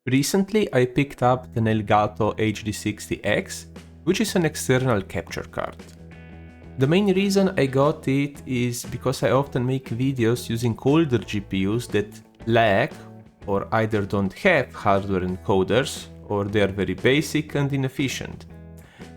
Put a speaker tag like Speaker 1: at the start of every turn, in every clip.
Speaker 1: Recently I picked up the Elgato HD60X, which is an external capture card. The main reason I got it is because I often make videos using older GPUs that lack or either don't have hardware encoders or they are very basic and inefficient.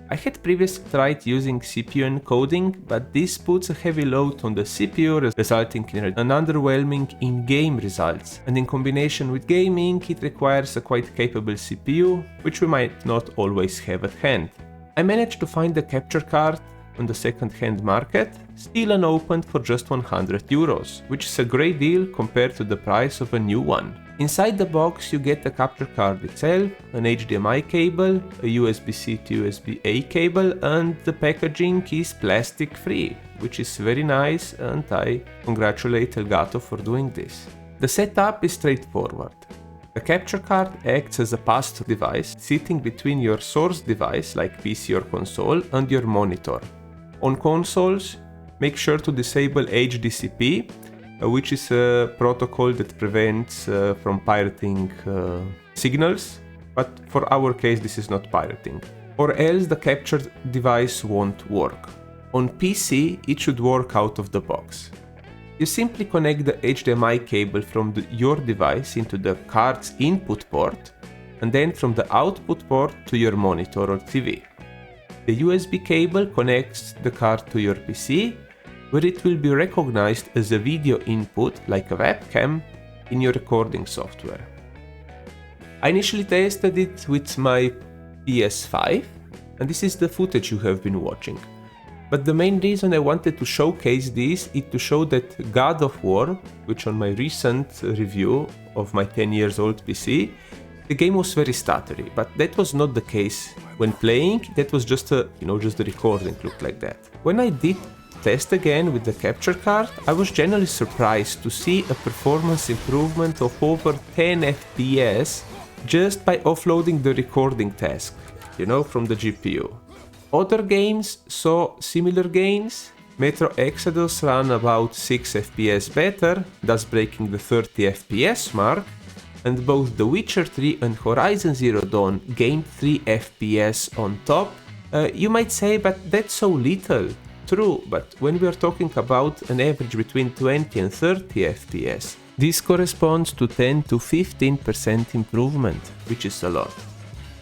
Speaker 1: I had previously tried using CPU encoding, but this puts a heavy load on the CPU, resulting in an underwhelming in-game results, and in combination with gaming it requires a quite capable CPU, which we might not always have at hand. I managed to find the capture card on the second-hand market, still unopened for just €100, which is a great deal compared to the price of a new one. Inside the box you get the capture card itself, an HDMI cable, a USB-C to USB-A cable, and the packaging is plastic free, which is very nice, and I congratulate Elgato for doing this. The setup is straightforward. The capture card acts as a pass-through device sitting between your source device like PC or console and your monitor. On consoles, make sure to disable HDCP, which is a protocol that prevents from pirating signals, but for our case this is not pirating. Or else the captured device won't work. On PC it should work out of the box. You simply connect the HDMI cable from your device into the card's input port and then from the output port to your monitor or TV. The USB cable connects the card to your PC, where it will be recognized as a video input like a webcam in your recording software. I initially tested it with my PS5, and this is the footage you have been watching. But the main reason I wanted to showcase this is to show that God of War, which on my recent review of my 10 years old PC, the game was very stuttery, but that was not the case when playing. That was just the recording looked like that. When I did test again with the capture card, I was generally surprised to see a performance improvement of over 10 FPS just by offloading the recording task, from the GPU. Other games saw similar gains. Metro Exodus ran about 6 FPS better, thus breaking the 30 FPS mark, and both The Witcher 3 and Horizon Zero Dawn gained 3 FPS on top. You might say, but that's so little. True, but when we are talking about an average between 20 and 30 FPS, this corresponds to 10 to 15% improvement, which is a lot.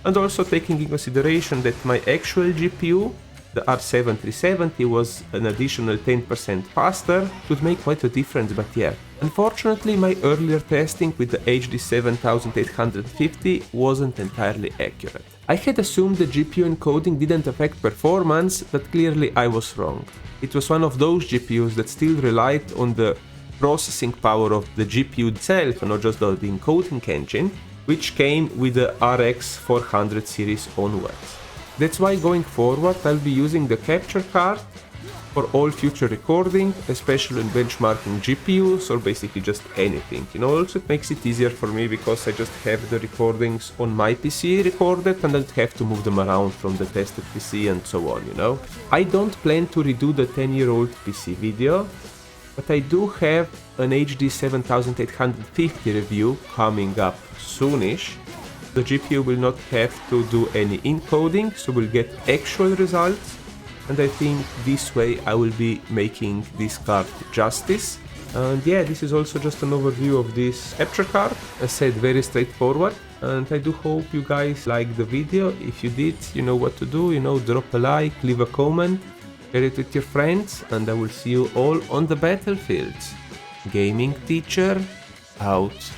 Speaker 1: And also taking in consideration that my actual GPU, the R7 was an additional 10% faster, would make quite a difference, but yeah. Unfortunately, my earlier testing with the HD7850 wasn't entirely accurate. I had assumed the GPU encoding didn't affect performance, but clearly I was wrong. It was one of those GPUs that still relied on the processing power of the GPU itself and not just the encoding engine, which came with the RX 400 series onwards. That's why going forward I'll be using the capture card for all future recording, especially when benchmarking GPUs or basically just anything. Also it makes it easier for me because I just have the recordings on my PC recorded and don't have to move them around from the tested PC and so on, I don't plan to redo the 10-year-old PC video, but I do have an HD7850 review coming up soonish. The GPU will not have to do any encoding, so we'll get actual results, and I think this way I will be making this card justice. And yeah, this is also just an overview of this capture card. As said, very straightforward, and I do hope you guys liked the video. If you did, you know what to do, drop a like, leave a comment, share it with your friends, and I will see you all on the battlefields. Gaming teacher out.